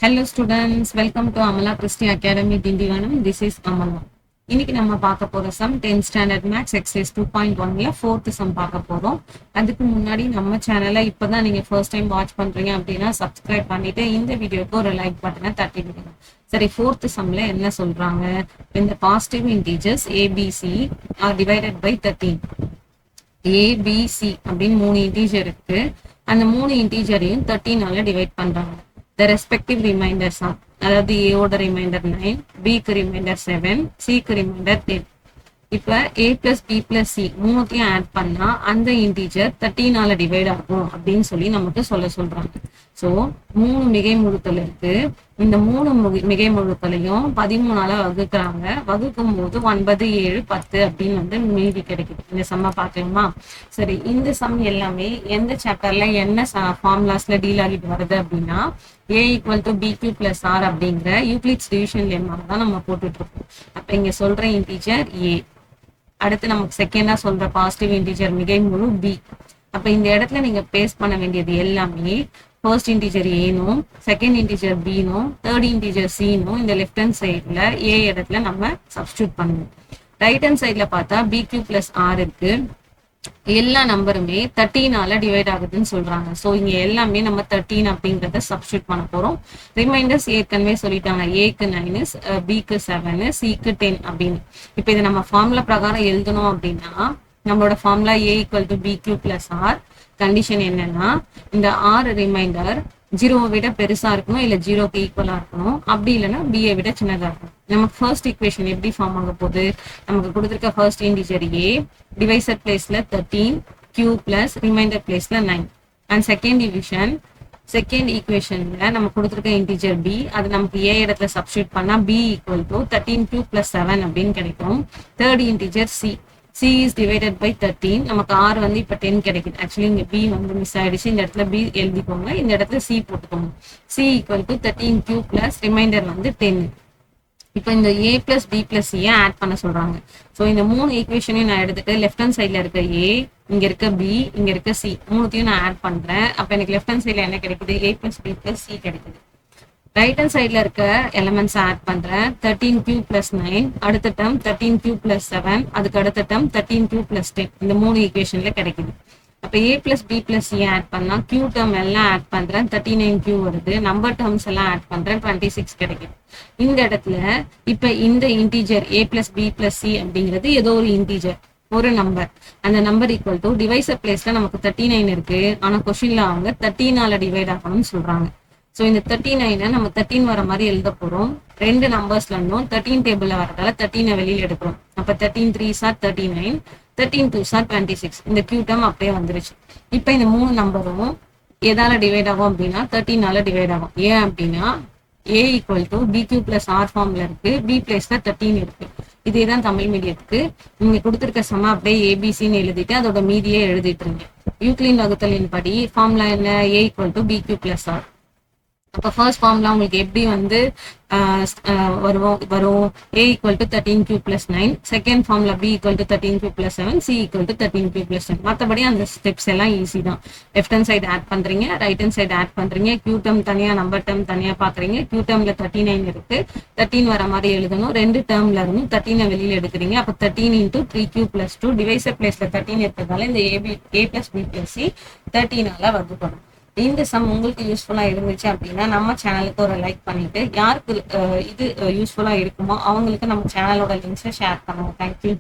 Hello students, welcome to Amala Christy Academy Dindivanam. This is Amala. இன்னைக்கு நம்ம பார்க்க போற sum 10th standard maths exercise 2.1ல 4th sum பார்க்க போறோம். அதுக்கு முன்னாடி நம்ம சேனலை இப்பதான் நீங்க ஃபர்ஸ்ட் டைம் வாட்ச் பண்றீங்க அப்படின்னா சப்ஸ்கிரைப் பண்ணிட்டு இந்த வீடியோக்கு ஒரு லைக் பட்டனை தட்டி விடுங்க. சரி, 4th சம்ல என்ன சொல்றாங்க? When the positive integers ABC are divided by 13. ABC அப்படின்னு 3 இன்டீஜர் இருக்கு. அந்த 3 இன்டீஜரையும் 13ஆல டிவைட் பண்றாங்க. The respective remainders are, அதாவது A ஓட ரிமைண்டர் 9, B க்கு ரிமைண்டர் 7, C க்கு ரிமைண்டர் 10. இப்ப A plus B plus C மூணுத்தையும் ஆட் பண்ணா அந்த இன்டீஜர் 13ஆல டிவைட் ஆகும் அப்படின்னு சொல்லி நமக்கு சொல்றாங்க. சோ 3 மிகை முழுக்கள் இருக்கு. இந்த 3 மிகை முழுக்களையும் 13ஆல வகுக்கிறாங்க. வகுக்கும் போது 9, 7, 10 அப்படின்னு மீதி கிடைக்குது. இந்த சம்ம பார்க்கலாமா? சரி, இந்த சம் எல்லாமே எந்த சாப்டர்ல என்ன ஃபார்முலாஸ்ல டீல் ஆகிட்டு வருது அப்படின்னா A equal to BQ plus R அப்படிங்கிற யூக்ளிட்ஸ் டிவிஷன் லெம்மால தான் நம்ம போட்டுட்டு இருக்கோம். அப்ப இங்க சொல்ற இன்டீஜர் A, அடுத்து நமக்கு செகண்டா சொல்ற பாசிட்டிவ் இன்டீஜர் மிகை முழு B. அப்ப இந்த இடத்துல நீங்க பேஸ் பண்ண வேண்டியது எல்லாமே ஃபர்ஸ்ட் இன்டீஜர் ஏனும், செகண்ட் இன்டீஜர் பினும், தேர்ட் இன்டீஜர் சினும் இந்த லெஃப்ட் ஹேண்ட் சைட்ல ஏ இடத்துல நம்ம சப்ஸ்டியூட் பண்ணணும். ரைட் ஹேண்ட் சைட்ல பார்த்தா BQ plus R இருக்கு. எல்லா நம்பருமே 13ஆல டிவைட் ஆகுதுன்னு சொல்றாங்க. சோ இங்க எல்லாமே நம்ம 13 அப்படிங்கறத சப்ஸ்டியூட் பண்ண போறோம். ரிமைண்டர்ஸ் ஏற்கனவே சொல்லிட்டாங்க. ஏக்கு 9, பிக்கு 7, சிக்கு 10 அப்படின்னு. இப்ப இதை நம்ம ஃபார்முலா பிரகாரம் எழுதணும் அப்படின்னா நம்மளோட formula A equal to BQ plus R. Condition என்னன்னா இந்த R ரிமைண்டர் 0வை விட பெருசா இருக்கணும், இல்ல 0க்கு ஈக்குவலா இருக்கணும். அப்படி இல்லைன்னா B-ஐ விட சின்னதா இருக்கணும். நமக்கு ஃபர்ஸ்ட் ஈக்குவேஷன் எப்படி ஃபார்ம் ஆக போகுது? நமக்கு கொடுத்துருக்க ஃபர்ஸ்ட் இன்டிஜர் A, டிவைசர் பிளேஸ்ல 13, Q பிளஸ் ரிமைண்டர் பிளேஸ்ல 9. அண்ட் செகண்ட் ஈக்குவேஷன்ல நம்ம கொடுத்துருக்க இன்டிஜர் B, அது நமக்கு A இடத்துல சப்ஸ்டியூட் பண்ணா B equal to 13Q plus 7 அப்படின்னு கிடைக்கும். Third integer C is divided by 13. நமக்கு R இப்ப 10 கிடைக்குது. ஆக்சுவலி இங்க B மிஸ் ஆயிடுச்சு. இந்த இடத்துல B எழுதிக்கோங்க, இந்த இடத்துல C போட்டுக்கோங்க. C equal to 13Q plus remainder 10. இப்ப இந்த A plus B plus C add பண்ண சொல்றாங்க. சோ இந்த 3 ஈக்குவேஷனையும் நான் எடுத்துட்டு லெஃப்ட் ஹேண்ட் சைட்ல இருக்க A, இங்க இருக்க B, இங்க இருக்க C மூணுத்தையும் நான் ஆட் பண்றேன். அப்ப எனக்கு லெஃப்ட் ஹேண்ட் சைட்ல என்ன கிடைக்குது? A plus B plus C கிடைக்குது. ரைட் ஹேண்ட் சைட்ல இருக்க எலிமெண்ட்ஸ் ஆட் பண்றேன். 13Q plus 9, அடுத்த டேர்ம் 13Q plus 7, அதுக்கு அடுத்த டேர்ம் 13Q plus 10. இந்த 3 ஈக்குவேஷன்ல கிடைக்குது. அப்ப A plus B plus C add பண்ணா Q டேர்ம் எல்லாம் ஆட் பண்றேன், 39Q வருது. நம்பர் டேர்ம்ஸ் எல்லாம் ஆட் பண்றேன், 26 கிடைக்குது. இந்த இடத்துல இப்ப இந்த integer A plus B plus C அப்படிங்கிறது ஏதோ ஒரு இன்டீஜர், ஒரு நம்பர். அந்த நம்பர் ஈக்குவல் டு டிவைசர் பிளேஸ்ல நமக்கு 39 இருக்கு. ஆனா கொஸ்டின்ல அவங்க 13ஆல டிவைட் ஆகணும்னு சொல்றாங்க. சோ இந்த 39 நம்ம 13 வர மாதிரி எழுத போறோம். ரெண்டு நம்பர்ஸ்ல இருந்தும் 13 டேபிள்ல வரதால 13 வெளியில எடுக்கிறோம். அப்ப 13 3s are 39, 13 2s are 26. இந்த Q டேர்ம் அப்படியே வந்துருச்சு. இப்ப இந்த 3 நம்பரும் எதால டிவைட் ஆகும் அப்படின்னா 13ஆல டிவைட் ஆகும். ஏன் அப்படின்னா A equal to BQ plus R ஃபார்ம்ல இருக்கு, B பிளேஸ்ல 13 இருக்கு. இதேதான் தமிழ் மீடியத்துக்கு. நீங்க கொடுத்திருக்க சம அப்படியே ABCன்னு எழுதிட்டு அதோட மீதியே எழுதிட்டு இருங்க. யூக்ளின் வகுத்தலின் படி ஃபார்முலா என்ன? A equal to BQ plus R. அப்ப ஃபர்ஸ்ட் ஃபார்முலா உங்களுக்கு எப்படி வரும்? A equal to 13Q plus 9, second formula B equal to 13Q plus 7, C equal to 13Q plus 10. மற்றபடி அந்த ஸ்டெப்ஸ் எல்லாம் ஈஸி தான். லெஃப்ட் ஹேண்ட் சைடு ஆட் பண்றீங்க, right hand side add பண்றீங்க. Q டேர்ம் தனியா, நம்பர் டேர்ம் தனியா பாக்குறீங்க. Q டேர்ம்ல 39 இருக்கு, 13 வர மாதிரி எழுதணும். ரெண்டு டேர்ம்ல இருந்து 13 வெளியில எடுக்கிறீங்க. அப்ப 13 into 3Q plus 2, டிவைசர் பிளேஸ்ல 13 இருக்கிறதால இந்த A plus B plus C 13ஆல வகுக்கணும். இந்த சம் உங்களுக்கு யூஸ்ஃபுல்லா இருந்துச்சு அப்படின்னா நம்ம சேனலுக்கு ஒரு லைக் பண்ணிட்டு, யாருக்கு இது யூஸ்ஃபுல்லா இருக்குமோ அவங்களுக்கு நம்ம சேனலோட லிங்க்ஸை ஷேர் பண்ணுவோம். தேங்க்யூ.